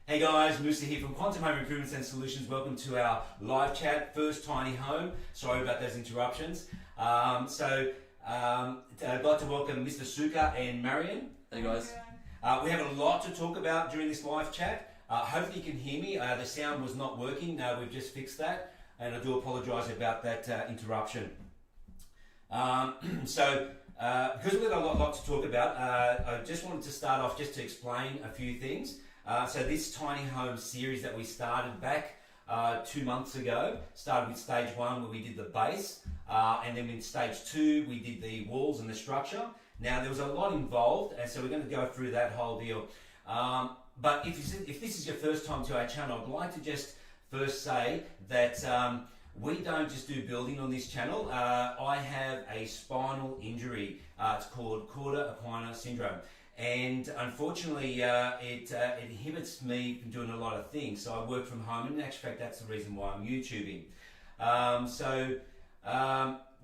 Hey guys, Musa here from Quantum Home Improvements and Solutions. Welcome to our live chat, first tiny home. Sorry about those interruptions. I'd like to welcome Mr. Sukkar and Marian. Hey guys. We have a lot to talk about during this live chat. Hopefully you can hear me. The sound was not working. We've just fixed that, and I do apologise about that interruption. Because we've got a lot to talk about, I just wanted to start off just to explain a few things. So this tiny home series that we started back 2 months ago, started with stage 1 where we did the base, and then in stage 2 we did the walls and the structure. Now there was a lot involved, and so we're going to go through that whole deal. But if this is your first time to our channel, I'd like to just first say that we don't just do building on this channel. I have a spinal injury. It's called cauda equina syndrome. And unfortunately, it inhibits me from doing a lot of things. So I work from home, and in actual fact, that's the reason why I'm YouTubing.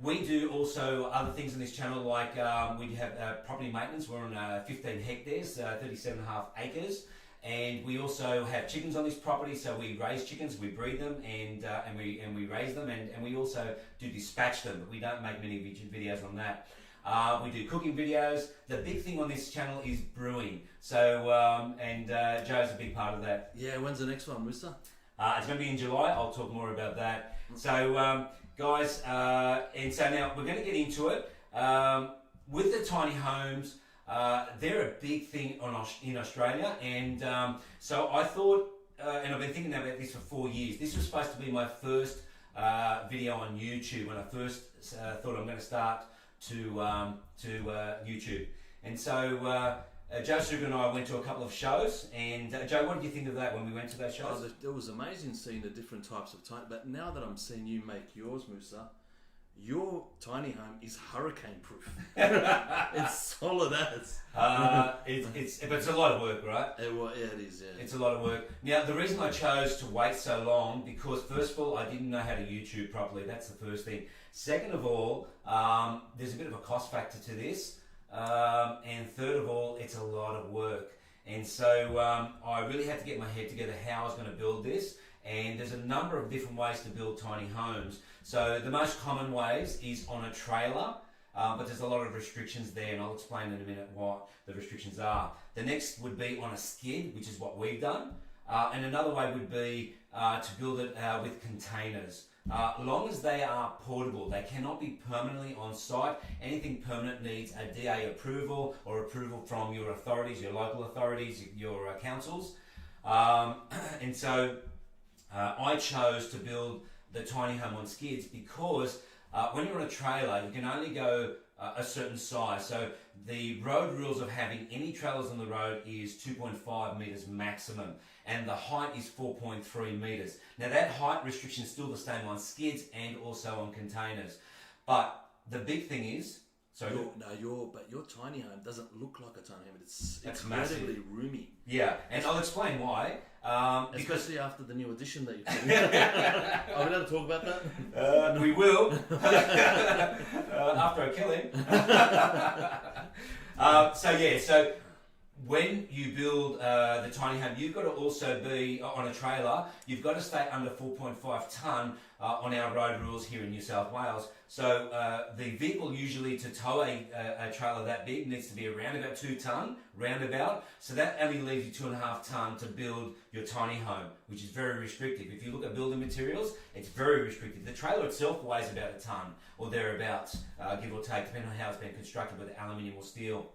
We do also other things on this channel, like we have property maintenance. We're on 15 hectares, 37.5 acres. And we also have chickens on this property, so we raise chickens, we breed them, and we raise them, and we also do dispatch them, but we don't make many videos on that. We do cooking videos. The big thing on this channel is brewing. So, Joe's a big part of that. Yeah, when's the next one, Musa? It's going to be in July. I'll talk more about that. So, guys, and so now we're going to get into it. With the tiny homes, they're a big thing in Australia, and so I thought, and I've been thinking about this for 4 years. This was supposed to be my first video on YouTube when I first thought I'm going to start to YouTube. And so Joe Sukkar and I went to a couple of shows, and Joe, what did you think of that when we went to those shows? Oh, it was amazing seeing the different types of tiny, but now that I'm seeing you make yours, Musa, your tiny home is hurricane proof. It's solid as. But it's a lot of work, right? Yeah, it is. Yeah. It's a lot of work. Now, the reason I chose to wait so long, because first of all, I didn't know how to YouTube properly. That's the first thing. Second of all, there's a bit of a cost factor to this. And third of all, it's a lot of work. And so I really had to get my head together how I was going to build this. And there's a number of different ways to build tiny homes. So the most common ways is on a trailer, but there's a lot of restrictions there, and I'll explain in a minute what the restrictions are. The next would be on a skid, which is what we've done. And another way would be to build it with containers. Long as they are portable, they cannot be permanently on site. Anything permanent needs a DA approval or approval from your authorities, your local authorities, your councils. And so I chose to build the tiny home on skids because when you're on a trailer, you can only go a certain size. So the road rules of having any trailers on the road is 2.5 metres maximum, and the height is 4.3 metres. Now that height restriction is still the same on skids and also on containers. But the big thing is, your tiny home doesn't look like a tiny home. It's massive. incredibly roomy. Yeah, and I'll explain why. Especially after the new addition that you've put in. Are we allowed to talk about that? We will. After I kill him. So when you build the tiny home, you've got to also be on a trailer. You've got to stay under 4.5 tonne on our road rules here in New South Wales. So the vehicle usually to tow a trailer that big needs to be around about 2 tonne, roundabout. So that only leaves you 2.5 tonne to build your tiny home, which is very restrictive. If you look at building materials, it's very restrictive. The trailer itself weighs about 1 tonne or thereabouts, give or take, depending on how it's been constructed, with aluminium or steel.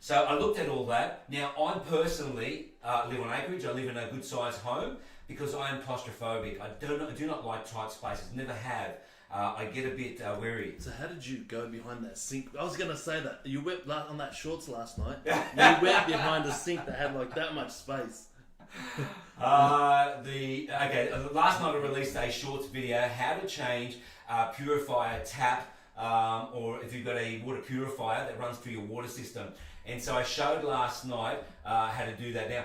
So I looked at all that. Now, I personally live on acreage. I live in a good sized home because I am claustrophobic. I do not like tight spaces, never have. I get a bit wary. So how did you go behind that sink? I was going to say that. You went on that shorts last night. You went behind a sink that had like that much space. Last night I released a shorts video, how to change a purifier tap, or if you've got a water purifier that runs through your water system. And so I showed last night how to do that. Now,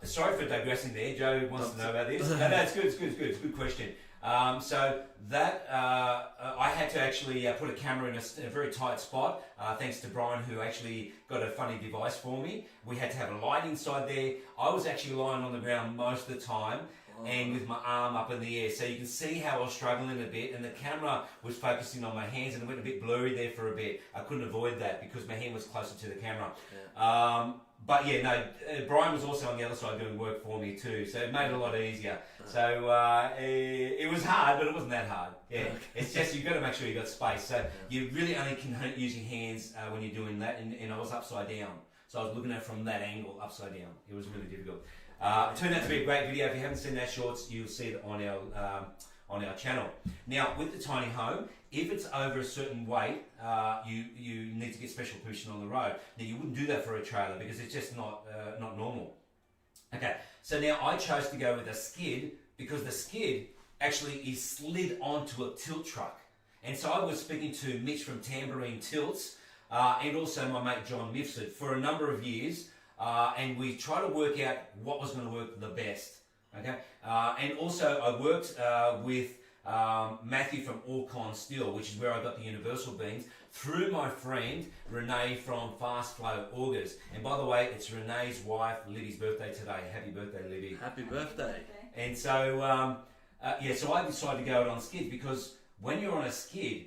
sorry for digressing there. Joe wants to know about this. No, it's good. It's a good question. So that I had to actually put a camera in a very tight spot, thanks to Brian, who actually got a funny device for me. We had to have a light inside there. I was actually lying on the ground most of the time, and with my arm up in the air. So you can see how I was struggling a bit, and the camera was focusing on my hands, and it went a bit blurry there for a bit. I couldn't avoid that because my hand was closer to the camera. Yeah. But yeah, no, Brian was also on the other side doing work for me too, so it made it a lot easier. So it was hard, but it wasn't that hard. Yeah, it's just you've got to make sure you've got space. So you really only can use your hands when you're doing that, and I was upside down. So I was looking at it from that angle, upside down. It was really difficult. It turned out to be a great video. If you haven't seen that shorts, you'll see it on our channel. Now, with the tiny home, if it's over a certain weight, you need to get special permission on the road. Now, you wouldn't do that for a trailer because it's just not normal. Okay, so now I chose to go with a skid because the skid actually is slid onto a tilt truck. And so I was speaking to Mitch from Tambourine Tilts and also my mate John Mifsud for a number of years. And we tried to work out what was going to work the best. Okay, and also I worked with Matthew from Orcon Steel, which is where I got the universal beams, through my friend Renee from Fast Flow Augers. And by the way, it's Renee's wife Libby's birthday today. Happy birthday, Libby! Happy birthday! And so so I decided to go out on skids because when you're on a skid,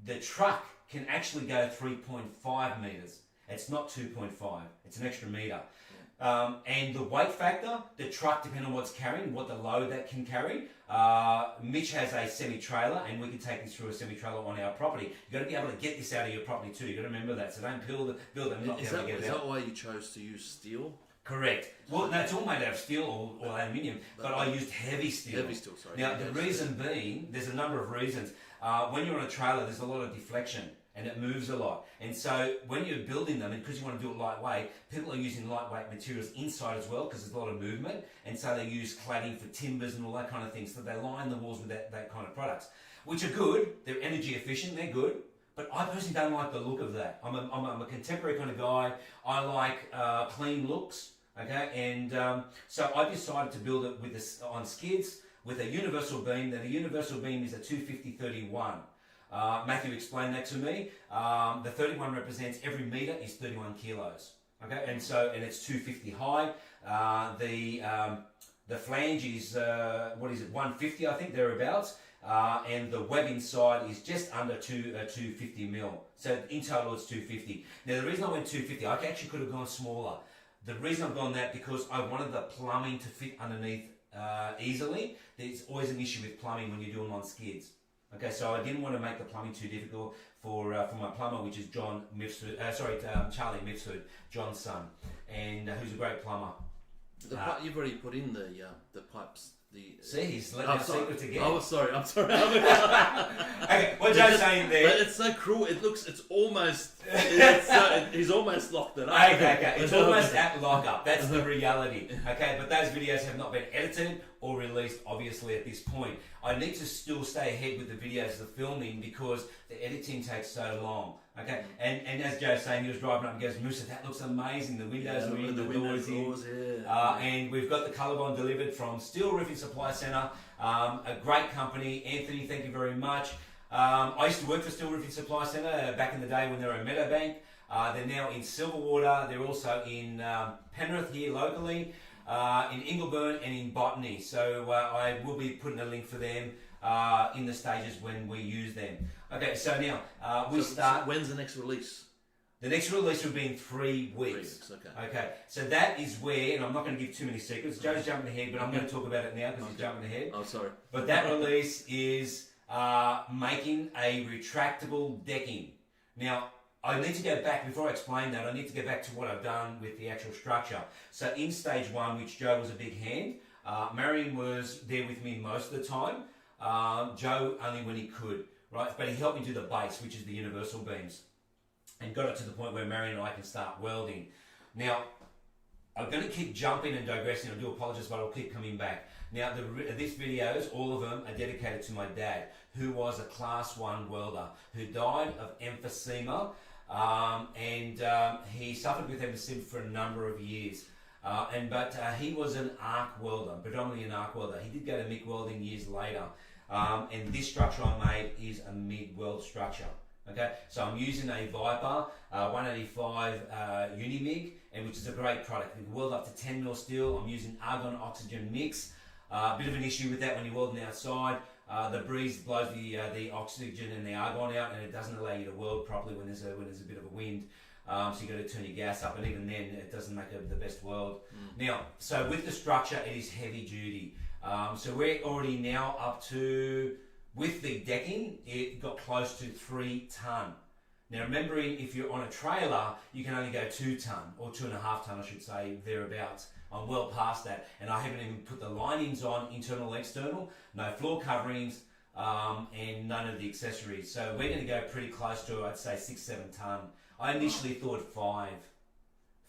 the truck can actually go 3.5 meters. It's not 2.5. It's an extra meter. And the weight factor, the truck, depending on what's carrying, what the load that can carry. Mitch has a semi-trailer, and we can take this through a semi-trailer on our property. You've got to be able to get this out of your property too. You've got to remember that. So don't build and not be able to get it out. Is that why you chose to use steel? Correct. Well, no, it's all made out of steel or aluminium, but I used heavy steel. Heavy steel, sorry. Now, the reason being, there's a number of reasons. When you're on a trailer, there's a lot of deflection. And it moves a lot. And so when you're building them, and because you want to do it lightweight, people are using lightweight materials inside as well because there's a lot of movement. And so they use cladding for timbers and all that kind of thing. So they line the walls with that kind of products, which are good. They're energy efficient. They're good. But I personally don't like the look of that. I'm a contemporary kind of guy. I like clean looks. Okay. And so I decided to build it with this on skids with a universal beam. Now the universal beam is a 250/31. Matthew explained that to me. The 31 represents every meter is 31 kilos. Okay, and it's 250 high. The flange is 150, I think, thereabouts. And the web inside is just under 250 mil. So in total it's 250. Now the reason I went 250, I actually could have gone smaller. The reason I've gone that because I wanted the plumbing to fit underneath easily. There's always an issue with plumbing when you're doing on skids. Okay, so I didn't want to make the plumbing too difficult for my plumber, which is Charlie Mifsud, John's son, and who's a great plumber. You've already put in the pipes. See, he's letting our secret again. Oh, sorry, I'm sorry. Okay, what Joe's saying there. But it's so cruel. It's almost. He's almost locked it up. Okay. It's almost at lockup. That's the reality. Okay, but those videos have not been edited or released, obviously, at this point. I need to still stay ahead with the videos, the filming, because the editing takes so long. Okay, and as Joe's saying, he was driving up and goes, Musa, that looks amazing. The windows are in, the doors in. And we've got the colour bond delivered from Steel Roofing Supply Centre, a great company. Anthony, thank you very much. I used to work for Steel Roofing Supply Centre back in the day when they were in Meadowbank. They're now in Silverwater. They're also in Penrith here locally, in Ingleburn and in Botany. So I will be putting a link for them in the stages when we use them. Okay, so now start. So when's the next release? The next release will be in 3 weeks. Okay, so that is where, and I'm not going to give too many secrets. Joe's jumping ahead, but I'm going to talk about it now because he's jumping ahead. Oh, sorry. But that release is making a retractable decking. Now, I need to go back, before I explain that, I need to go back to what I've done with the actual structure. So in stage 1, which Joe was a big hand, Marian was there with me most of the time. Joe only when he could, right? But he helped me do the base, which is the universal beams, and got it to the point where Marian and I can start welding. Now, I'm going to keep jumping and digressing. I do apologise, but I'll keep coming back. Now, these videos, all of them, are dedicated to my dad, who was a Class 1 welder, who died of emphysema, and he suffered with emphysema for a number of years. But he was an arc welder, predominantly an arc welder. He did go to MIG welding years later. and this structure I made is a MIG-weld structure. Okay, so I'm using a Viper 185 Unimig, and which is a great product. We can weld up to 10 mil steel. I'm using argon oxygen mix. A bit of an issue with that when you're welding outside. The breeze blows the oxygen and the argon out, and it doesn't allow you to weld properly when there's a bit of a wind. So you got to turn your gas up, and even then it doesn't make the best weld. Now, so with the structure, it is heavy duty. So we're already now up to, with the decking, it got close to 3 ton. Now remembering, if you're on a trailer, you can only go 2 ton, or 2.5 ton, I should say, thereabouts. I'm well past that, and I haven't even put the linings on, internal, external, no floor coverings, and none of the accessories. So we're going to go pretty close to, I'd say, 6-7 ton. I initially thought 5.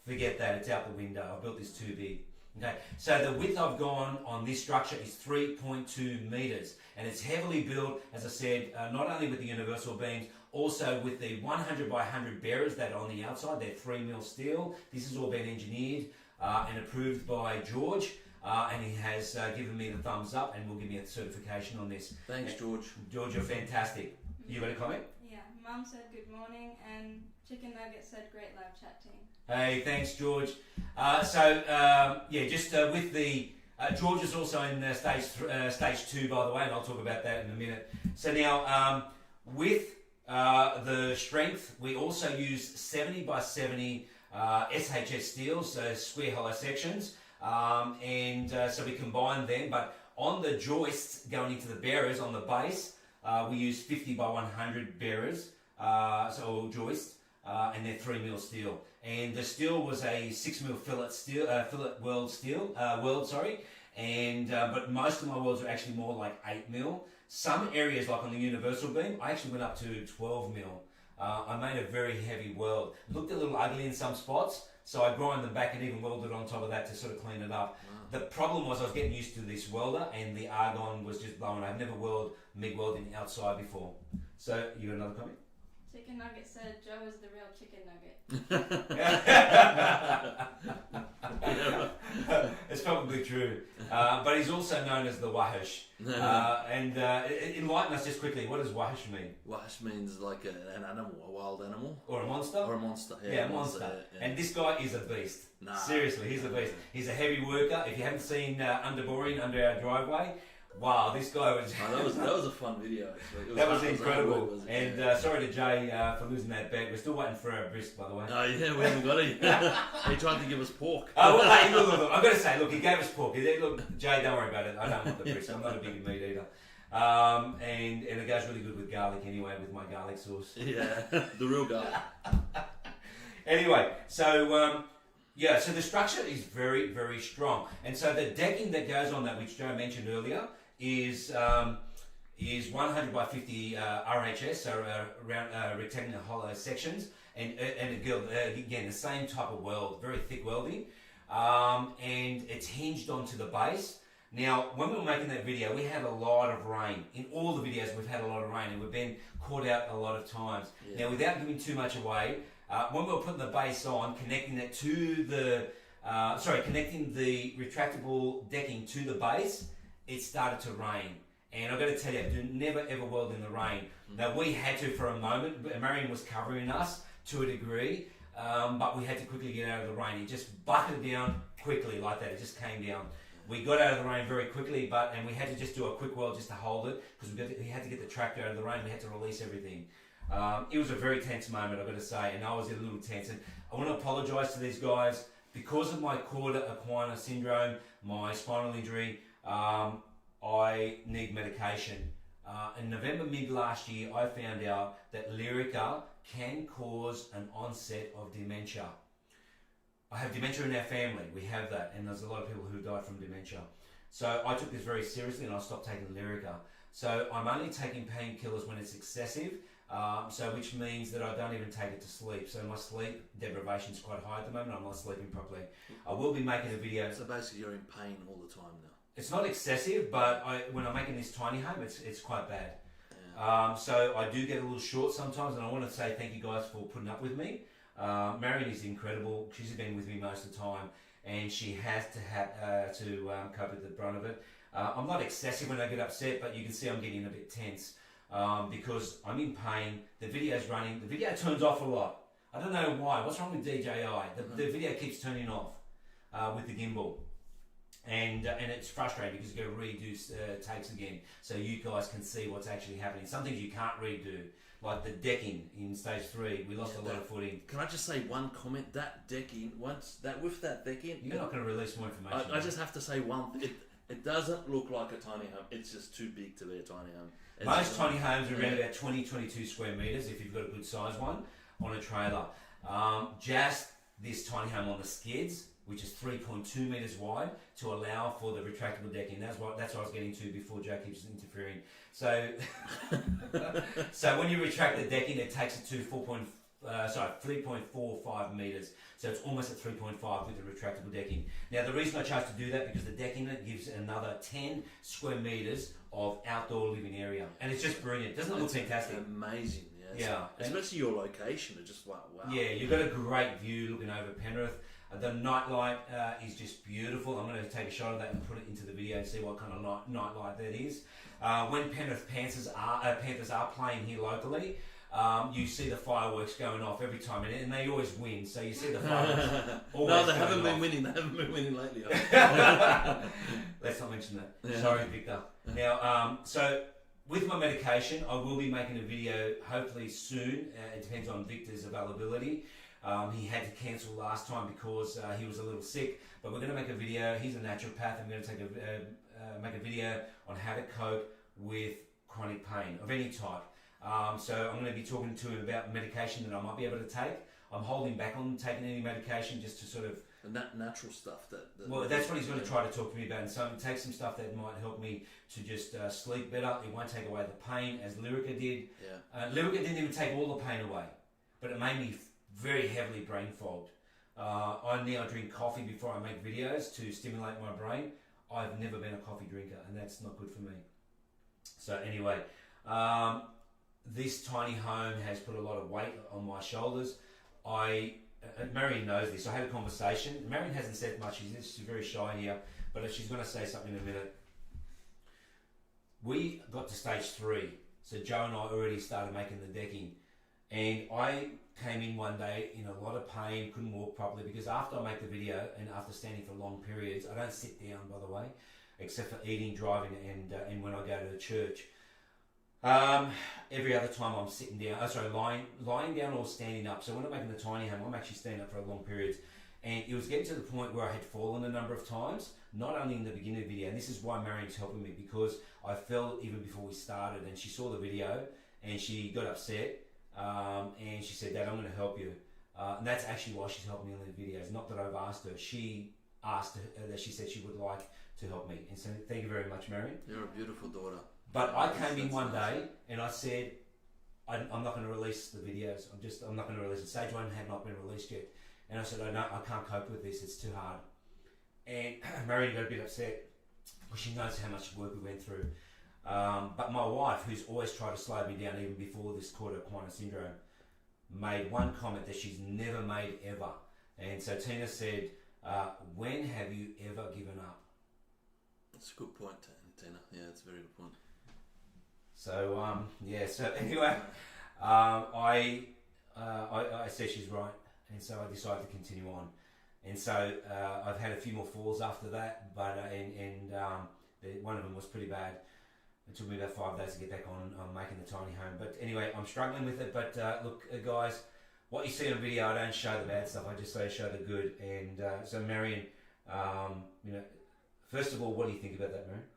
Forget that, it's out the window. I built this too big. Okay, so the width I've gone on this structure is 3.2 meters, and it's heavily built, as I said, not only with the universal beams, also with the 100 by 100 bearers that are on the outside. They're 3 mil steel. This has all been engineered and approved by Jorge, and he has given me the thumbs up and will give me a certification on this. Thanks, George. George, you're fantastic. You got a comment? Yeah, Mum said good morning, and Chicken Nugget said great live chat team. Hey, thanks, George. Just with the George is also in stage 2, by the way, and I'll talk about that in a minute. So now, with the strength, we also use 70 by 70 SHS steel, so square hollow sections, so we combine them. But on the joists going into the bearers on the base, we use 50 by 100 bearers, or joists. And they're 3 mil steel, and the steel was a 6 mil fillet weld, and but most of my welds are actually more like 8 mil. Some areas, like on the universal beam, I actually went up to 12 mil. I made a very heavy weld. It looked a little ugly in some spots, so I grind them back and even welded on top of that to sort of clean it up. Wow. The problem was I was getting used to this welder, and the argon was just blowing. I've never MIG welding outside before. So you got another comment? Chicken Nugget said Joe is the real Chicken Nugget. It's probably true. But he's also known as the Wahish. Enlighten us just quickly, what does Wahish mean? Wahish means like an animal, a wild animal. Or a monster? Or a monster, yeah. A monster. Yeah. And this guy is a beast. Nah. Seriously, he's a beast. He's a heavy worker. If you haven't seen underboring under our driveway, wow, this guy was... that was a fun video, actually. That was incredible. Sorry to Jay for losing that bet. We're still waiting for our brisket, by the way. Oh, yeah, we haven't got it yet. He tried to give us pork. Hey, look, I've got to say, look, he gave us pork. Look, Jay, don't worry about it. I don't want the brisket. I'm not a big meat eater. And it goes really good with garlic anyway, with my garlic sauce. Yeah, the real garlic. Anyway, so the structure is very, very strong. And so the decking that goes on that, which Joe mentioned earlier, is 100 by 50 RHS, so round rectangular hollow sections, and again the same type of weld, very thick welding, and it's hinged onto the base. Now, when we were making that video, we had a lot of rain. In all the videos, we've had a lot of rain, and we've been caught out a lot of times. Yeah. Now, without giving too much away, when we were putting the base on, connecting it to connecting the retractable decking to the base, it started to rain. And I've got to tell you, do never ever weld in the rain. Now, we had to for a moment. Marian was covering us to a degree, but we had to quickly get out of the rain. It just bucketed down quickly like that. It just came down. We got out of the rain very quickly, and we had to just do a quick weld just to hold it, because we had to get the tractor out of the rain. We had to release everything. It was a very tense moment, I've got to say, and I was a little tense. And I want to apologise to these guys. Because of my cauda equina syndrome, my spinal injury, I need medication. In November mid last year, I found out that Lyrica can cause an onset of dementia. I have dementia in our family. We have that, and there's a lot of people who die from dementia. So I took this very seriously, and I stopped taking Lyrica. So I'm only taking painkillers when it's excessive, which means that I don't even take it to sleep. So my sleep deprivation is quite high at the moment. I'm not sleeping properly. I will be making a video. So basically, you're in pain all the time now. It's not excessive, but when I'm making this tiny home, it's quite bad. Yeah. So I do get a little short sometimes, and I want to say thank you guys for putting up with me. Marian is incredible. She's been with me most of the time, and she has to cope with the brunt of it. I'm not excessive when I get upset, but you can see I'm getting a bit tense because I'm in pain. The video's running. The video turns off a lot. I don't know why. What's wrong with DJI? The video keeps turning off with the gimbal. And it's frustrating because you've got to redo takes again so you guys can see what's actually happening. Some things you can't redo, like the decking in stage 3. We lost a lot of footing. Can I just say one comment? That decking, with that decking, you're not going to release more information. I just have to say one. It doesn't look like a tiny home. It's just too big to be a tiny home. Most tiny homes are around about 22 square metres if you've got a good size one on a trailer. Just this tiny home on the skids, which is 3.2 metres wide, to allow for the retractable decking. That's what I was getting to before Joe keeps interfering. So, so when you retract the decking, it takes it to 3.45 metres. So it's almost at 3.5 with the retractable decking. Now the reason I chose to do that because the decking gives another 10 square metres of outdoor living area, and it's just brilliant. Doesn't it look fantastic? Amazing. Yeah. Especially your location. It's just like wow. Yeah, you've got a great view looking over Penrith. The night light is just beautiful. I'm going to take a shot of that and put it into the video and see what kind of night light that is. When Penrith Panthers are playing here locally, you see the fireworks going off every time, and they always win. So you see the fireworks. No, they haven't been winning. They haven't been winning lately. Let's not mention that. Yeah. Sorry, Victor. Now, so with my medication, I will be making a video hopefully soon. It depends on Victor's availability. He had to cancel last time because he was a little sick, but we're going to make a video. He's a naturopath. I'm going to make a video on how to cope with chronic pain of any type. So I'm going to be talking to him about medication that I might be able to take. I'm holding back on taking any medication just to sort of... And that natural stuff well, that's what he's going to try to talk to me about. And so take some stuff that might help me to just sleep better. It won't take away the pain as Lyrica did. Yeah. Lyrica didn't even take all the pain away, but it made me very heavily brain fogged. I now drink coffee before I make videos to stimulate my brain. I've never been a coffee drinker, and that's not good for me. So anyway, this tiny home has put a lot of weight on my shoulders. Marian knows this. I had a conversation. Marian hasn't said much. She's very shy here, but she's going to say something in a minute. We got to stage 3, so Joe and I already started making the decking, and I came in one day in a lot of pain, couldn't walk properly, because after I make the video and after standing for long periods, I don't sit down, by the way, except for eating, driving, and when I go to the church. Every other time I'm sitting down, lying down or standing up. So when I'm making the tiny home, I'm actually standing up for long periods. And it was getting to the point where I had fallen a number of times, not only in the beginning of the video, and this is why Marian's helping me, because I fell even before we started, and she saw the video, and she got upset, and she said, "Dad, I'm going to help you." And that's actually why she's helping me on the videos, not that I've asked her. She asked her, that she said she would like to help me. And so thank you very much, Marian. You're a beautiful daughter. But I came in one day and I said, I'm not going to release the videos. I'm not going to release it. Stage 1 had not been released yet. And I said, I can't cope with this. It's too hard. And Marian got a bit upset because she knows how much work we went through. But my wife, who's always tried to slow me down even before this quarter quintus syndrome, made one comment that she's never made ever. And so Tina said, when have you ever given up? That's a good point, Tina. Yeah, it's a very good point. So so anyway, I said she's right, and so I decided to continue on, and so I've had a few more falls after that, but one of them was pretty bad. It took me about 5 days to get back on making the tiny home, but anyway, I'm struggling with it. But look, guys, what you see on video, I don't show the bad stuff. I just show the good. And so Marian, first of all, what do you think about that, Marian?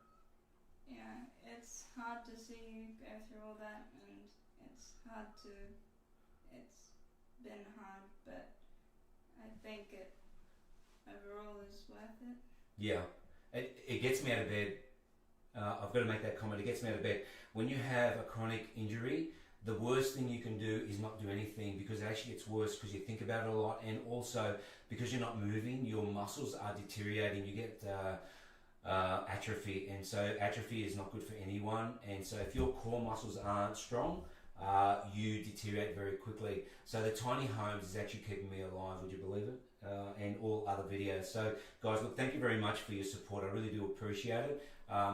It's hard to see you go through all that, and it's been hard, but I think it overall is worth it. Yeah, it gets me out of bed. I've got to make that comment. It gets me out of bed. When you have a chronic injury, the worst thing you can do is not do anything, because it actually gets worse because you think about it a lot, and also because you're not moving, your muscles are deteriorating. You get atrophy, and so atrophy is not good for anyone. And so if your core muscles aren't strong, you deteriorate very quickly. So the tiny homes is actually keeping me alive, would you believe it? And all other videos. So guys, look, thank you very much for your support. I really do appreciate it.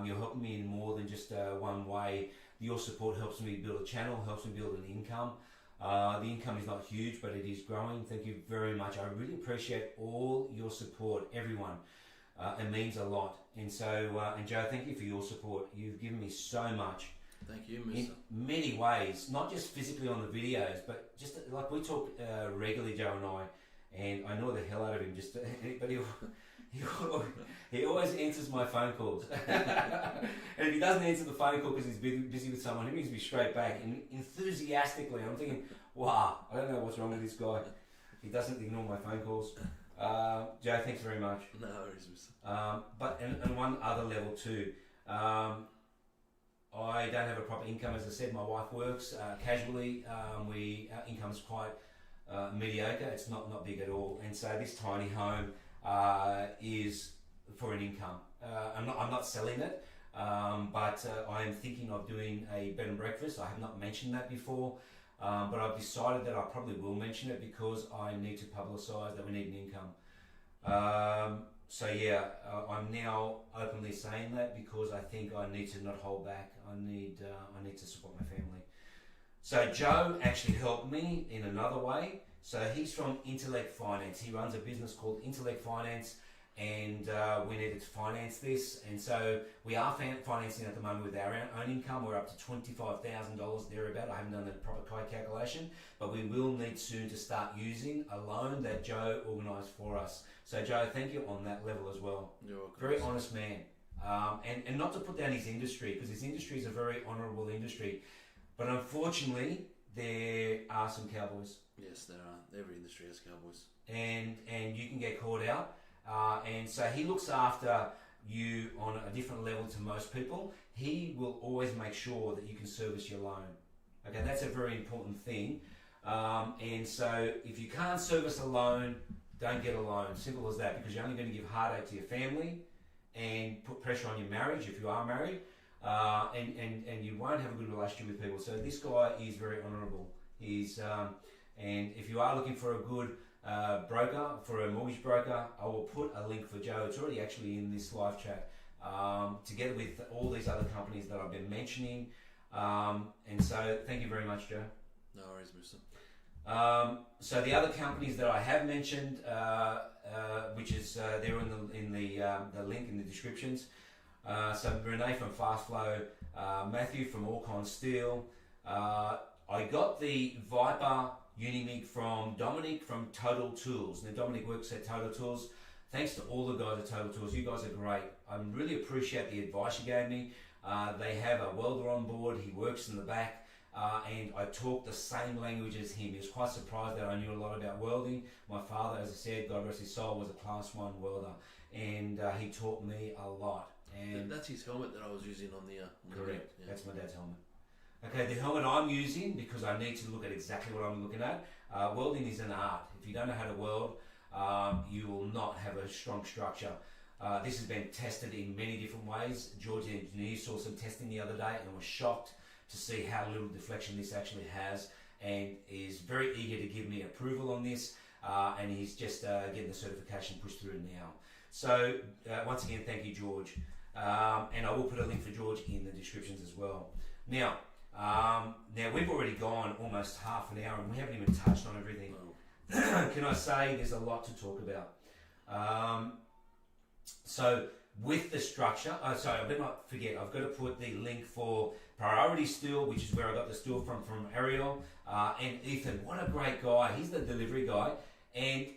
You're helping me in more than just one way. Your support helps me build a channel, helps me build an income. The income is not huge, but it is growing. Thank you very much. I really appreciate all your support, everyone. It means a lot. And so, and Joe, thank you for your support. You've given me so much. Thank you, In Mr. many ways, not just physically on the videos, but just like we talk regularly, Joe and I, and I know the hell out of him. But he always answers my phone calls, and if he doesn't answer the phone call because he's busy with someone, he brings me straight back and enthusiastically. I'm thinking, wow, I don't know what's wrong with this guy. He doesn't ignore my phone calls. Joe, thanks very much. No worries, Mr. But and one other level too. I don't have a proper income, as I said. My wife works casually. Our income's quite mediocre. It's not big at all. And so this tiny home is for an income. I'm not selling it, but I am thinking of doing a bed and breakfast. I have not mentioned that before, but I've decided that I probably will mention it because I need to publicise that we need an income. So yeah, I'm now openly saying that because I think I need to not hold back. I need to support my family. So Joe actually helped me in another way. So he's from Intellect Finance. He runs a business called Intellect Finance, and we needed to finance this. And so we are financing at the moment with our own income. We're up to $25,000 thereabout. I haven't done the proper calculation, but we will need soon to start using a loan that Joe organised for us. So Joe, thank you on that level as well. You're welcome. Very honest man. And not to put down his industry, because his industry is a very honourable industry. But unfortunately, there are some cowboys. Yes, there are. Every industry has cowboys. And you can get caught out. And so he looks after you on a different level to most people. He will always make sure that you can service your loan. Okay, that's a very important thing. And so if you can't service a loan, don't get a loan. Simple as that, because you're only going to give heartache to your family and put pressure on your marriage if you are married. And you won't have a good relationship with people. So this guy is very honourable. He's and if you are looking for a good broker, for a mortgage broker, I will put a link for Joe. It's already actually in this live chat, together with all these other companies that I've been mentioning. And so thank you very much, Joe. No worries, Mister. So the other companies that I have mentioned, which is there in the link in the descriptions. So Renee from Fast Flow, Matthew from Orcon Steel. I got the Viper Unimig from Dominic from Total Tools. Now Dominic works at Total Tools. Thanks to all the guys at Total Tools. You guys are great. I really appreciate the advice you gave me. They have a welder on board. He works in the back. And I talk the same language as him. He was quite surprised that I knew a lot about welding. My father, as I said, God rest his soul, was a Class 1 welder. And he taught me a lot. And that's his helmet that I was using on the correct. Yeah. That's my dad's helmet. Okay, the helmet I'm using, because I need to look at exactly what I'm looking at. Welding is an art. If you don't know how to weld, you will not have a strong structure. This has been tested in many different ways. George, the engineer, saw some testing the other day and was shocked to see how little deflection this actually has, and is very eager to give me approval on this. And he's just getting the certification pushed through now. So once again, thank you, George. And I will put a link for George in the descriptions as well. Now we've already gone almost half an hour and we haven't even touched on everything. Oh. Can I say there's a lot to talk about? So with the structure, sorry, I better not forget, I've got to put the link for Priority Steel, which is where I got the steel from Ariel, and Ethan. What a great guy. He's the delivery guy, and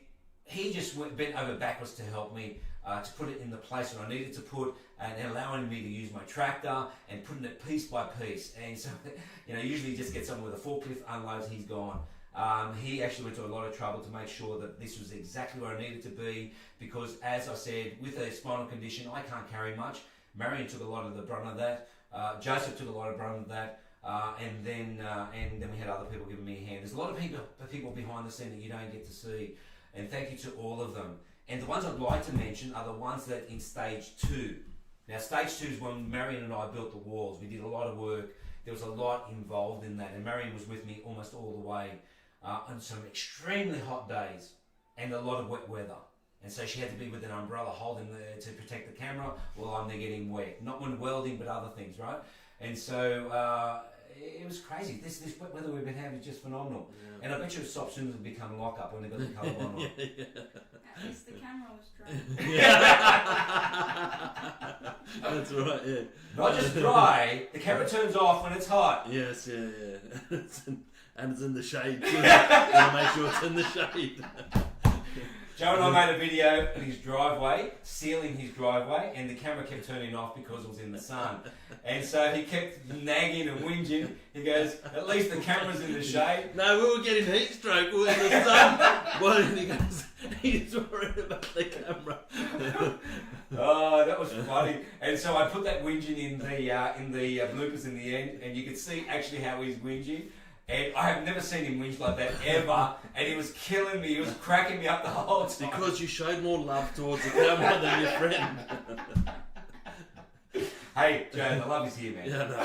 he just bent over backwards to help me to put it in the place that I needed to put, and allowing me to use my tractor and putting it piece by piece. And so, usually you just get someone with a forklift, unloads, he's gone. He actually went to a lot of trouble to make sure that this was exactly where I needed to be, because as I said, with a spinal condition, I can't carry much. Marian took a lot of the brunt of that. Joseph took a lot of brunt of that. And then we had other people giving me a hand. There's a lot of people behind the scene that you don't get to see. And thank you to all of them. And the ones I'd like to mention are the ones that in stage 2. Now stage 2 is when Marian and I built the walls. We did a lot of work, there was a lot involved in that. And Marian was with me almost all the way on some extremely hot days and a lot of wet weather. And so she had to be with an umbrella holding to protect the camera while I'm there getting wet. Not when welding, but other things, right? And so it was crazy. This wet weather we've been having is just phenomenal. Yeah. And I bet you it stops soon as it become lock-up when they got the colour on. At least the camera was dry. That's right, yeah. Not just dry, the camera turns off when it's hot. Yes, yeah. And it's in the shade too. Gotta make sure it's in the shade. Joe and I made a video of his driveway, sealing his driveway, and the camera kept turning off because it was in the sun. And so he kept nagging and whinging. He goes, at least the camera's in the shade. No, we were getting heat stroke, we were in the sun. Well, he goes, he's worried about the camera. Oh, that was funny. And so I put that whinging in the bloopers in the end, and you could see actually how he's whinging. And I have never seen him whinge like that ever. And he was killing me. He was cracking me up the whole time. Because you showed more love towards the camera than your friend. Hey, Joe, the love is here, man. Yeah, no.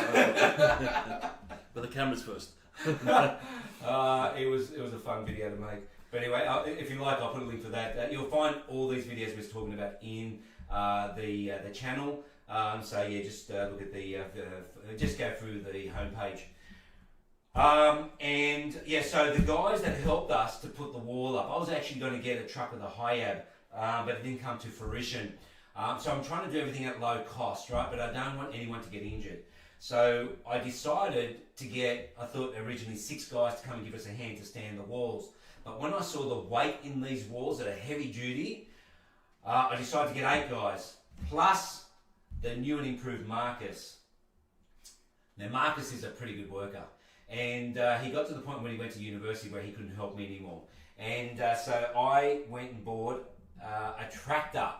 But the camera's first. It was a fun video to make. But anyway, if you like, I'll put a link for that. You'll find all these videos we're talking about in the channel. So yeah, just look at just go through the homepage. And yeah, so the guys that helped us to put the wall up, I was actually going to get a truck with a HIAB, but it didn't come to fruition. So I'm trying to do everything at low cost, right? But I don't want anyone to get injured. So I decided to get, I thought originally 6 guys to come and give us a hand to stand the walls. But when I saw the weight in these walls that are heavy duty, I decided to get 8 guys, plus the new and improved Marcus. Now Marcus is a pretty good worker. And he got to the point when he went to university where he couldn't help me anymore. And so I went and bought a tractor,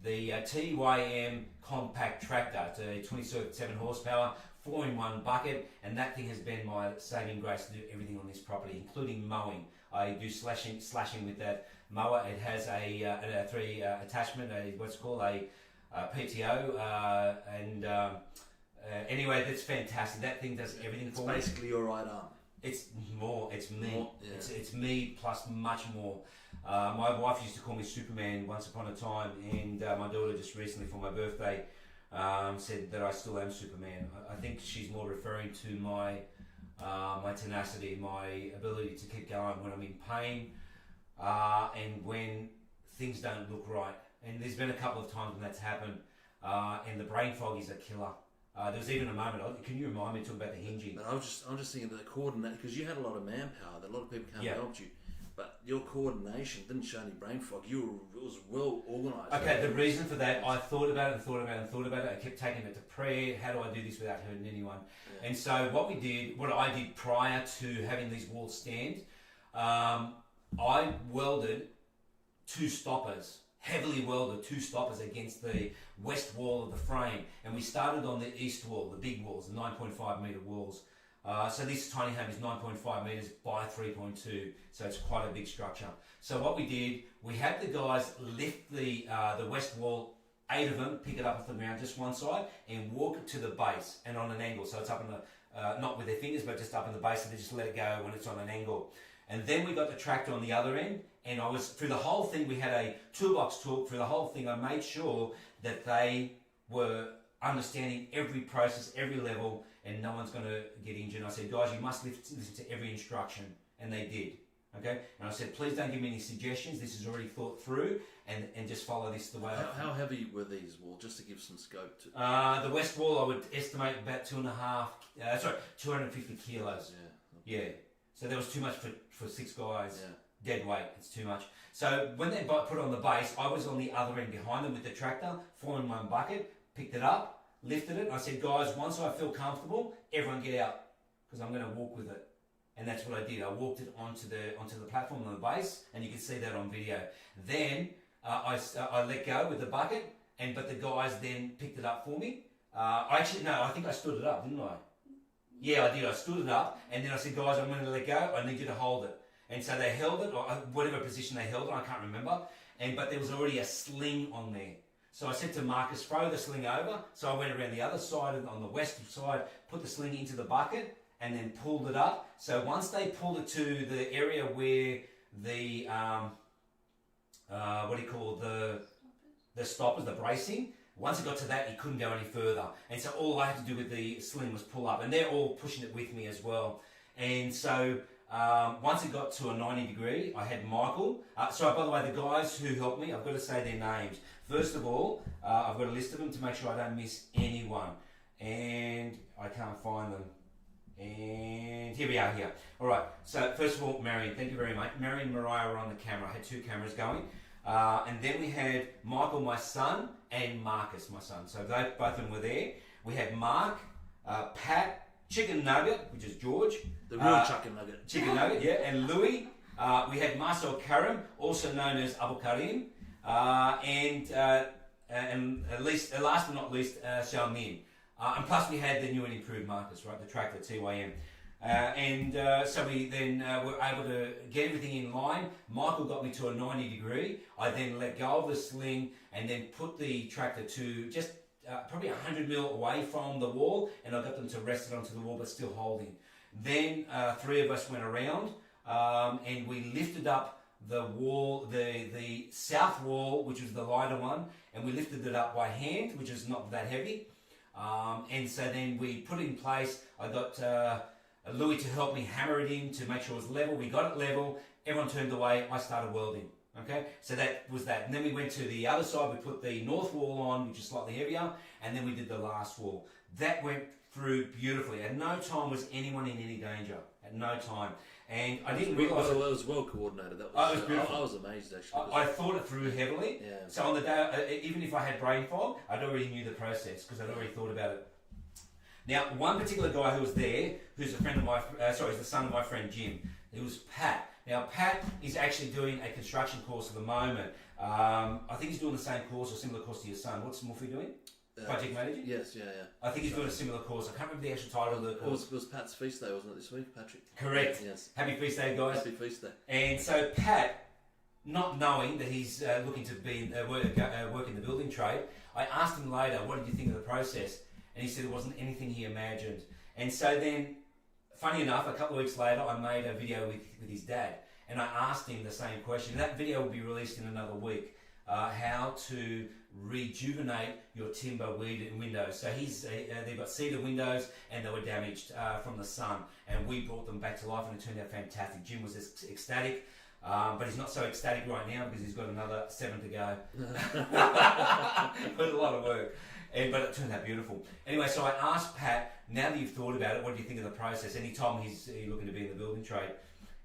the TYM compact tractor. It's a 27 horsepower, 4-in-1 bucket, and that thing has been my saving grace to do everything on this property, including mowing. I do slashing with that mower. It has a 3 attachment, what's called a PTO, and anyway, that's fantastic. That thing does everything for me. It's basically your right arm. It's more. It's me. More, yeah. It's me plus much more. My wife used to call me Superman once upon a time, and my daughter just recently for my birthday said that I still am Superman. I think she's more referring to my tenacity, my ability to keep going when I'm in pain, and when things don't look right. And there's been a couple of times when that's happened, and the brain fog is a killer. There was even a moment. Can you remind me to talk about the hinging? But I'm just thinking of the coordination, because you had a lot of manpower that a lot of people can't help you. But your coordination didn't show any brain fog. It was well organised. Okay, the reason for that, I thought about it. I kept taking it to prayer. How do I do this without hurting anyone? Yeah. And so what I did prior to having these walls stand, I welded 2 stoppers. Heavily welded 2 stoppers against the west wall of the frame, and we started on the east wall, the big walls, the 9.5 metre walls. So this tiny home is 9.5 metres by 3.2, so it's quite a big structure. So what we did, we had the guys lift the west wall, 8 of them, pick it up off the ground, just one side, and walk it to the base and on an angle. So it's up in the, not with their fingers, but just up in the base, and they just let it go when it's on an angle. And then we got the tractor on the other end, and I was, through the whole thing, we had a toolbox talk. Through the whole thing, I made sure that they were understanding every process, every level, and no one's going to get injured. And I said, guys, you must listen to every instruction, and they did. Okay? And I said, please don't give me any suggestions. This is already thought through, and just follow this the way How heavy were these walls, just to give some scope to? The west wall, I would estimate about 250 kilos. Yeah. So there was too much for 6 guys. Yeah. Dead weight, it's too much. So when they put it on the base, I was on the other end behind them with the tractor, 4-in-1 bucket, picked it up, lifted it. I said, guys, once I feel comfortable, everyone get out, because I'm going to walk with it. And that's what I did. I walked it onto the platform on the base, and you can see that on video. Then I let go with the bucket, but the guys then picked it up for me. I think I stood it up, didn't I? Yeah, I did. I stood it up, and then I said, guys, I'm going to let go. I need you to hold it. And so they held it, or whatever position they held it, I can't remember. But there was already a sling on there. So I said to Marcus, throw the sling over. So I went around the other side, on the west side, put the sling into the bucket, and then pulled it up. So once they pulled it to the area where the, the stoppers, the bracing, once it got to that, it couldn't go any further. And so all I had to do with the sling was pull up. And they're all pushing it with me as well. And so once it got to a 90 degree, I had Michael. So by the way, the guys who helped me, I've got to say their names. First of all, I've got a list of them to make sure I don't miss anyone. And I can't find them. And here we are here. All right. So first of all, Marian, thank you very much. Marian and Mariah were on the camera. I had 2 cameras going. And then we had Michael, my son, and Marcus, my son. So both of them were there. We had Mark, Pat, Chicken Nugget, which is George. The real chicken nugget. Chicken Nugget, yeah. And Louis. We had Marcel Karim, also known as Abu Karim. And last but not least, Xiaomin. And plus we had the new and improved Marcus, right, the tractor TYM. So we then were able to get everything in line. Michael got me to a 90 degree. I then let go of the sling and then put the tractor to just probably 100 mil away from the wall, and I got them to rest it onto the wall but still holding. Then 3 of us went around and we lifted up the wall, the south wall, which was the lighter one, and we lifted it up by hand, which is not that heavy. And so then we put it in place. I got Louis to help me hammer it in to make sure it was level. We got it level. Everyone turned away. I started welding. Okay, so that was that. And then we went to the other side. We put the north wall on, which is slightly heavier, and then we did the last wall. That went through beautifully. At no time was anyone in any danger. At no time. And I didn't realise... It was well coordinated. That was, it was beautiful. I was amazed, actually. I thought it through heavily. Yeah. So on the day, even if I had brain fog, I'd already knew the process because I'd already thought about it. Now, one particular guy who was there, who's a friend of my... is the son of my friend Jim. It was Pat. Now, Pat is actually doing a construction course at the moment. I think he's doing the same course or similar course to your son. What's Morphy doing? Project manager? Yes, yeah. I think he's doing a similar course. I can't remember the actual title of the course. It was Pat's feast day, wasn't it, this week, Patrick? Correct. Yes. Happy feast day, guys. Happy feast day. And so Pat, not knowing that he's looking to be work in the building trade, I asked him later, what did you think of the process? And he said it wasn't anything he imagined. And so then, funny enough, a couple of weeks later, I made a video with his dad. And I asked him the same question. That video will be released in another week. How to rejuvenate your timber windows. So they've got cedar windows and they were damaged from the sun, and we brought them back to life, and it turned out fantastic. Jim was ecstatic, but he's not so ecstatic right now because he's got another 7 to go. It was a lot of work, but it turned out beautiful. Anyway, so I asked Pat, now that you've thought about it, what do you think of the process? And he told me he's looking to be in the building trade.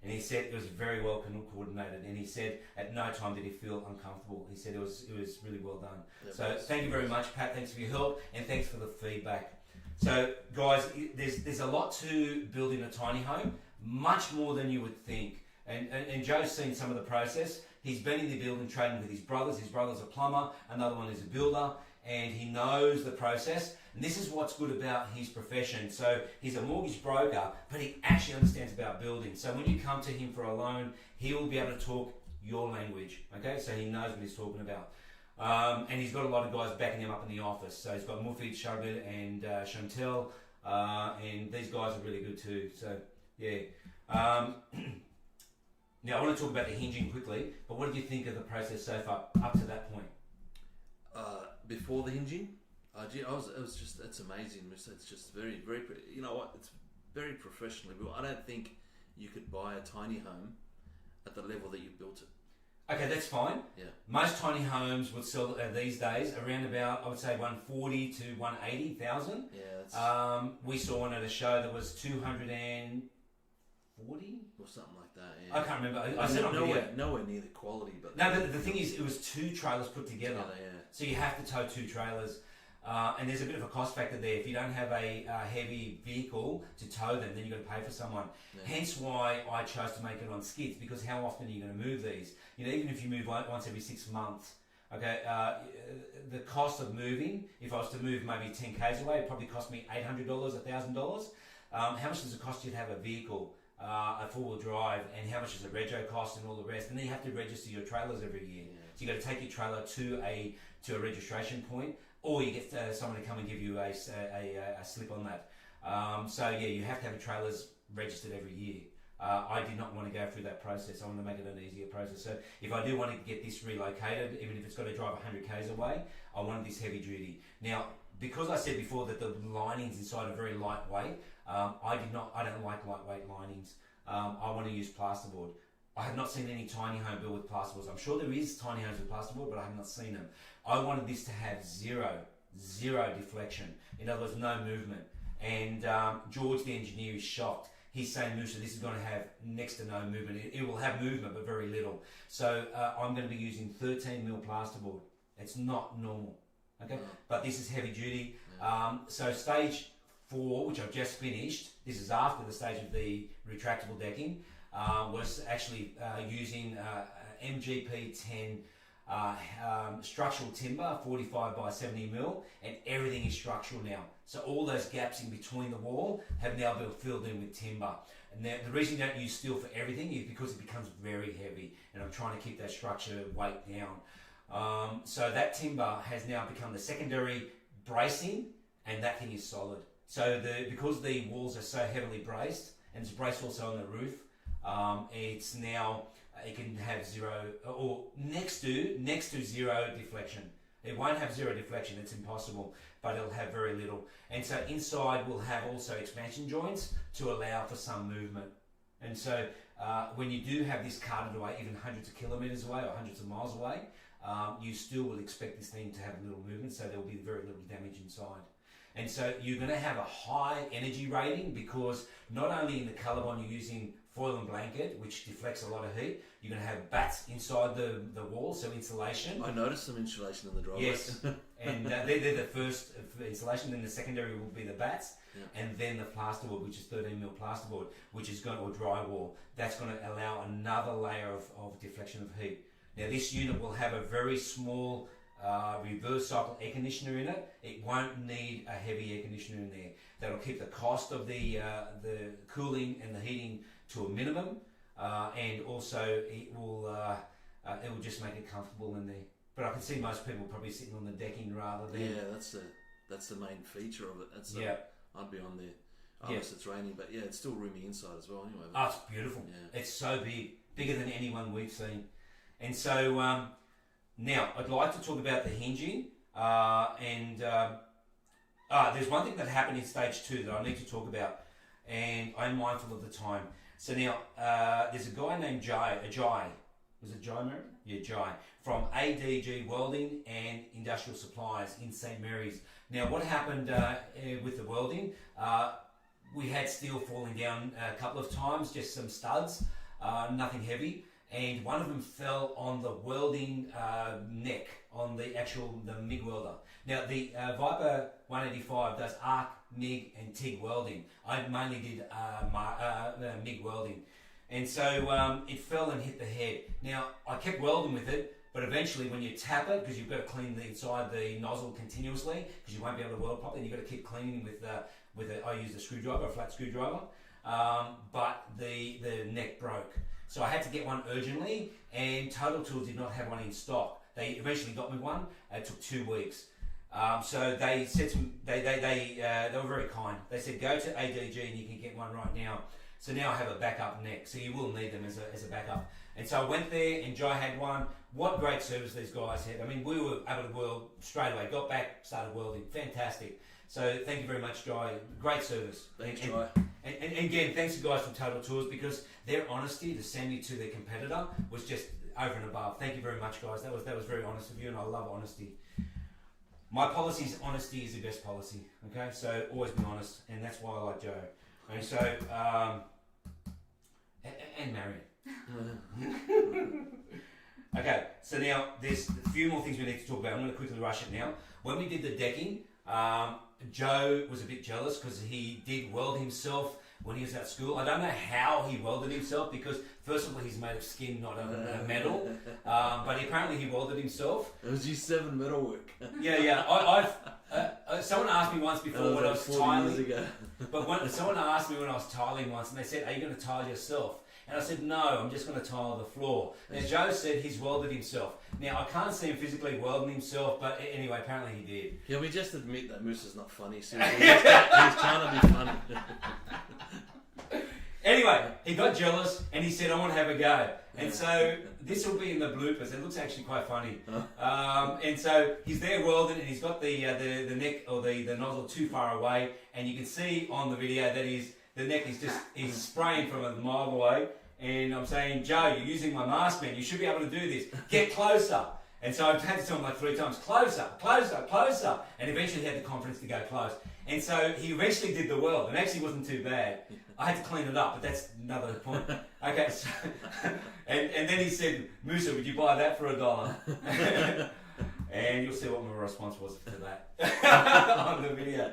And he said it was very well coordinated, and he said at no time did he feel uncomfortable. He said it was really well done. Yep, so thank you very much, Pat. Thanks for your help, and thanks for the feedback. So guys, there's a lot to building a tiny home, much more than you would think. And Joe's seen some of the process. He's been in the building trade with his brothers. His brother's a plumber, another one is a builder, and he knows the process. And this is what's good about his profession. So he's a mortgage broker, but he actually understands about building. So when you come to him for a loan, he will be able to talk your language. Okay, so he knows what he's talking about. And he's got a lot of guys backing him up in the office. So he's got Mufid, Shabir, and Chantel, and these guys are really good too. So yeah. Now I want to talk about the hinging quickly. But what did you think of the process so far up to that point? Before the hinging. It's amazing. It's just very, very, you know what? It's very professionally built. I don't think you could buy a tiny home at the level that you built it. Okay, that's fine. Yeah. Most tiny homes would sell these days around about, I would say, 140 to 180,000. Yeah. That's... we saw one at a show that was 240 or something like that. Yeah. I can't remember. I said on video. Nowhere near the quality, but no. The thing is, it was 2 trailers put together. Yeah. So you have to tow 2 trailers. And there's a bit of a cost factor there. If you don't have a heavy vehicle to tow them, then you've got to pay for someone. Yeah. Hence why I chose to make it on skids, because how often are you going to move these? You know, even if you move once every 6 months, okay, the cost of moving, if I was to move maybe 10 k's away, it probably cost me $800, $1,000. How much does it cost you to have a vehicle? a four-wheel drive, and how much does a rego cost and all the rest. And then you have to register your trailers every year. Yeah. So you got to take your trailer to a registration point, or you get someone to come and give you a slip on that. So yeah, you have to have your trailers registered every year. I did not want to go through that process. I want to make it an easier process. So if I do want to get this relocated, even if it's got to drive 100 k's away, I wanted this heavy duty. Now, because I said before that the linings inside are very lightweight, I don't like lightweight linings. I want to use plasterboard. I have not seen any tiny home built with plasterboards. I'm sure there is tiny homes with plasterboard, but I have not seen them. I wanted this to have zero deflection. In other words, no movement. And George, the engineer, is shocked. He's saying, Musa, this is going to have next to no movement. It will have movement, but very little. So I'm going to be using 13mm plasterboard. It's not normal, okay? But this is heavy duty. So stage 4, which I've just finished, this is after the stage of the retractable decking, was actually using MGP 10 structural timber, 45 by 70mm, and everything is structural now. So all those gaps in between the wall have now been filled in with timber. And the reason you don't use steel for everything is because it becomes very heavy, and I'm trying to keep that structure weight down. So that timber has now become the secondary bracing, and that thing is solid. So because the walls are so heavily braced, and it's braced also on the roof, it's now, it can have zero, or next to zero deflection. It won't have zero deflection, it's impossible, but it'll have very little. And so inside we'll have also expansion joints to allow for some movement. And so when you do have this carted away, even hundreds of kilometres away or hundreds of miles away, you still will expect this thing to have little movement, so there will be very little damage inside. And so you're going to have a high energy rating, because not only in the Colorbond you're using foil and blanket, which deflects a lot of heat, you're going to have bats inside the wall, so insulation. I noticed some insulation in the driveway. Yes, and they're the first insulation, then the secondary will be the bats, and then the plasterboard, which is 13mm plasterboard, which is going to, or drywall, that's going to allow another layer of deflection of heat. Now this unit will have a very small reverse cycle air conditioner in it. It won't need a heavy air conditioner in there. That'll keep the cost of the cooling and the heating to a minimum, and also it will just make it comfortable in there. But I can see most people probably sitting on the decking rather than. Yeah, that's the main feature of it. I'd be on there unless it's raining, but yeah, it's still roomy inside as well. Anyway, it's beautiful. Yeah. It's so bigger than any one we've seen, and so. Now, I'd like to talk about the hinging, and there's one thing that happened in stage 2 that I need to talk about, and I'm mindful of the time. So now, there's a guy named Jai. Was it Jai, Marian? Yeah, Jai, from ADG Welding and Industrial Supplies in St. Mary's. Now, what happened with the welding, we had steel falling down a couple of times, just some studs, nothing heavy. And one of them fell on the welding neck, on the MIG welder. Now the Viper 185 does arc, MIG and TIG welding. I mainly did MIG welding. And so it fell and hit the head. Now I kept welding with it, but eventually when you tap it, because you've got to clean the inside the nozzle continuously, because you won't be able to weld properly, and you've got to keep cleaning I used a screwdriver, a flat screwdriver, but the neck broke. So I had to get one urgently, and Total Tools did not have one in stock. They eventually got me one. It took 2 weeks. So they said they were very kind. They said go to ADG and you can get one right now. So now I have a backup neck. So you will need them as a backup. And so I went there, and Jai had one. What great service these guys had. I mean, we were able to weld straight away. Got back, started welding. Fantastic. So thank you very much, Jai. Great service. Thanks, Jai. And again, thanks to guys from Total Tools, because their honesty to send me to their competitor was just over and above. Thank you very much, guys. That was very honest of you, and I love honesty. My policy is honesty is the best policy. Okay, so always be honest, and that's why I like Joe. And so, and Marian. Okay, so now there's a few more things we need to talk about. I'm going to quickly rush it now. When we did the decking, Joe was a bit jealous because he did weld himself when he was at school. I don't know how he welded himself, because first of all he's made of skin, not of metal, but apparently he welded himself. It was G7 metalwork. Yeah. someone asked me once before when I was 40 tiling. years ago. But someone asked me when I was tiling once, and they said, "Are you going to tile yourself?" And I said, "No, I'm just going to tile the floor." Now Joe said he's welded himself. Now I can't see him physically welding himself, but anyway, apparently he did. Can we just admit that Moose is not funny? Seriously, he's trying to be funny. Anyway, he got jealous and he said, "I want to have a go." And so this will be in the bloopers. It looks actually quite funny. And so he's there welding, and he's got the neck or the nozzle too far away, and you can see on the video that the neck is he's spraying from a mile away. And I'm saying, "Joe, you're using my mask, man. You should be able to do this. Get closer." And so I've had to tell him like 3 times, "Closer, closer, closer." And eventually he had the confidence to go close. And so he eventually did the weld, and actually wasn't too bad. I had to clean it up, but that's another point. Okay, so, and then he said, "Musa, would you buy that for $1?" And you'll see what my response was to that on the video.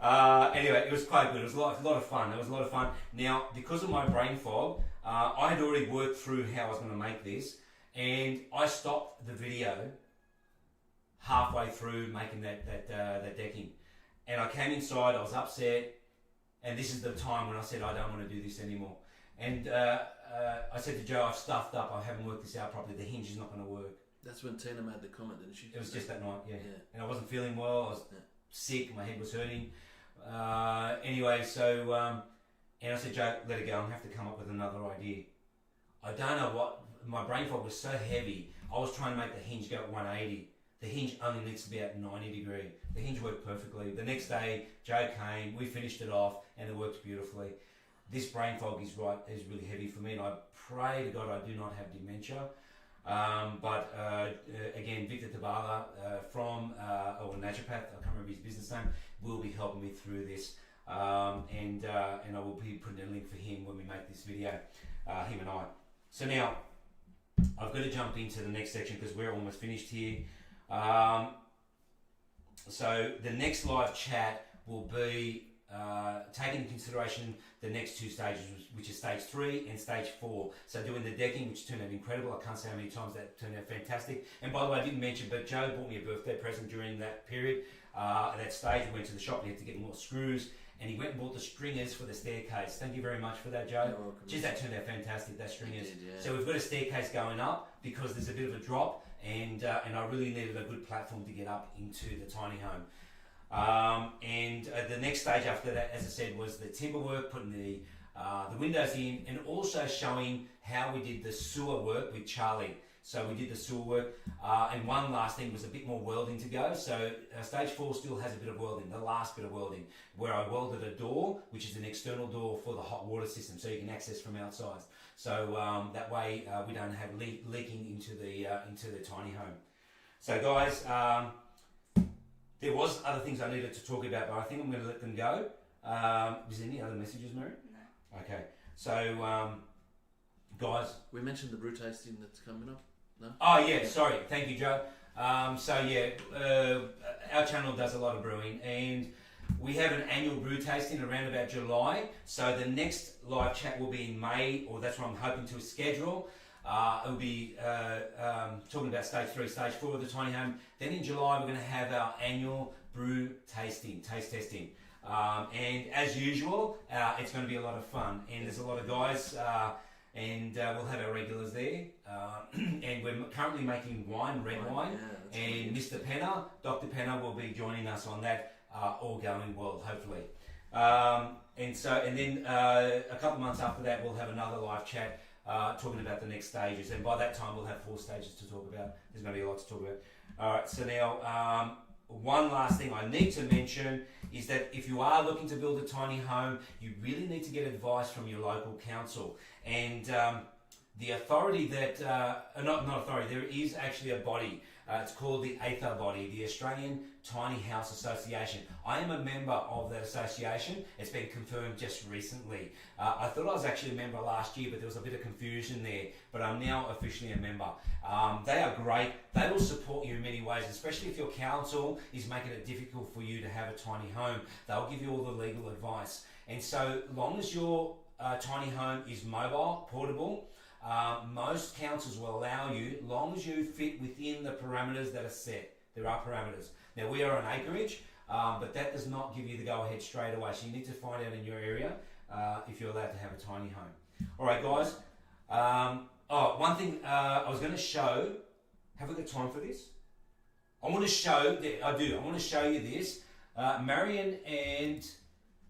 Anyway, it was quite good. It was a lot of fun. It was a lot of fun. Now, because of my brain fog, I had already worked through how I was going to make this, and I stopped the video halfway through making that decking. And I came inside, I was upset, and this is the time when I said, "I don't want to do this anymore." And I said to Joe, "I've stuffed up, I haven't worked this out properly, the hinge is not going to work." That's when Tina made the comment, didn't she? It was just that night, yeah. And I wasn't feeling well, I was sick, my head was hurting. Anyway, so, and I said, "Joe, let it go, I'm going to have to come up with another idea." I don't know what, my brain fog was so heavy, I was trying to make the hinge go at 180. The hinge only needs to be at 90 degree. The hinge worked perfectly. The next day, Joe came, we finished it off, and it worked beautifully. This brain fog is really heavy for me, and I pray to God I do not have dementia. But again, Victor Tabala from or naturopath, I can't remember his business name, will be helping me through this, and I will be putting a link for him when we make this video, him and I. So now I've got to jump into the next section because we're almost finished here. So the next live chat will be taking into consideration the next 2 stages, which is stage 3 and stage 4. So doing the decking, which turned out incredible. I can't say how many times that turned out fantastic. And by the way, I didn't mention, but Joe bought me a birthday present during that period. At that stage, we went to the shop and he had to get more screws, and he went and bought the stringers for the staircase. Thank you very much for that, Joe. You're welcome. Just that turned out fantastic, that stringers. Did, yeah. So we've got a staircase going up because there's a bit of a drop, and I really needed a good platform to get up into the tiny home. And the next stage after that, as I said, was the timber work, putting the windows in, and also showing how we did the sewer work with Charlie. So we did the sewer work, and one last thing was a bit more welding to go. So stage 4 still has a bit of welding, the last bit of welding, where I welded a door, which is an external door for the hot water system, so you can access from outside. So that way we don't have leaking into the tiny home. So guys, there was other things I needed to talk about, but I think I'm going to let them go. Was there any other messages, Mary? No. Okay. So guys, we mentioned the brew tasting that's coming up. No? Oh yeah, sorry. Thank you, Joe. So yeah, our channel does a lot of brewing, and we have an annual brew tasting around about July. So the next live chat will be in May, or that's what I'm hoping to schedule. It'll be talking about stage 3, stage 4 of the tiny home. Then in July we're going to have our annual brew tasting, taste testing. And as usual, it's going to be a lot of fun, and there's a lot of guys. And we'll have our regulars there, and we're currently making wine, red wine, and Mr. Penner, Dr. Penner will be joining us on that, all going well, hopefully. And then a couple of months after that, we'll have another live chat talking about the next stages, and by that time we'll have 4 stages to talk about. There's going to be a lot to talk about. All right, so now one last thing I need to mention is that if you are looking to build a tiny home, you really need to get advice from your local council. And the authority that, not authority, there is actually a body. It's called the AITHA body, the Australian Tiny House Association. I am a member of that association. It's been confirmed just recently. I thought I was actually a member last year, but there was a bit of confusion there. But I'm now officially a member. They are great. They will support you in many ways, especially if your council is making it difficult for you to have a tiny home. They'll give you all the legal advice. And so long as your tiny home is mobile, portable, most councils will allow you, long as you fit within the parameters that are set. There are parameters. Now we are on acreage, but that does not give you the go-ahead straight away. So you need to find out in your area if you're allowed to have a tiny home. All right, guys. One thing I was going to show. Have we got time for this? I want to show. I do. I want to show you this. Marian and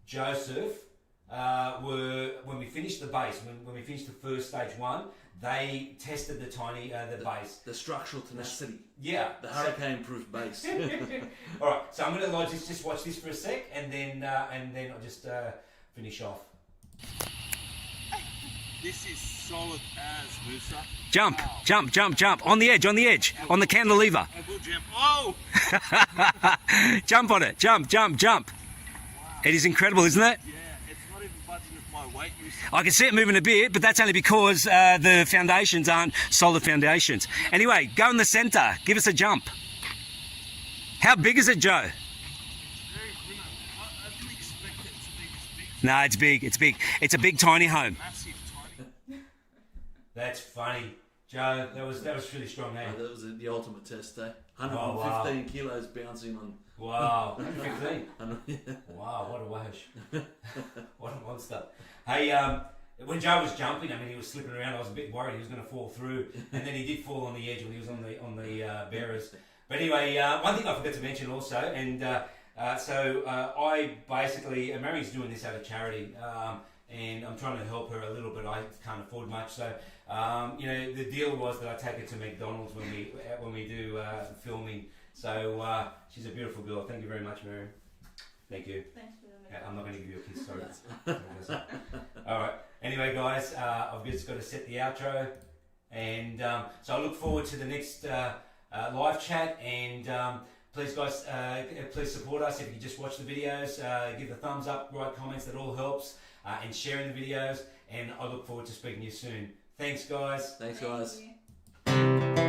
Joseph were, when we finished the base, when we finished the first stage 1, they tested the base. The structural tenacity. Yeah. The hurricane-proof base. All right. So I'm going to just watch this for a sec, and then I'll just finish off. This is solid as Musa. Jump, wow. Jump. On the edge, on the cantilever. I will jump. Oh! Jump on it. Jump. Wow. It is incredible, isn't it? Yeah, it's not even budging with my weight. I can see it moving a bit, but that's only because the foundations aren't solid foundations. Anyway, go in the centre. Give us a jump. How big is it, Joe? Very thin. I didn't expect it to be this big. No, it's big. It's a big tiny home. Massive tiny. That's funny. Joe, that was really strong, eh? That was the ultimate test, eh? 115 kilos bouncing on. Wow, 115. Wow, what a wash. What a monster. Hey, when Joe was jumping, I mean, he was slipping around. I was a bit worried he was going to fall through, and then he did fall on the edge when he was on the bearers. But anyway, one thing I forgot to mention also, and so I basically, Mary's doing this out of charity, and I'm trying to help her a little bit. I can't afford much, so the deal was that I take her to McDonald's when we do filming. So she's a beautiful girl. Thank you very much, Marian. Thank you. Thanks for the I'm not going to give you a kiss, sorry. All right. Anyway, guys, I've just got to set the outro, and so I look forward to the next live chat. And please, guys, please support us. If you just watch the videos, give the thumbs up, write comments. That all helps, and sharing the videos. And I look forward to speaking to you soon. Thanks, guys. Thanks, guys. Thank you.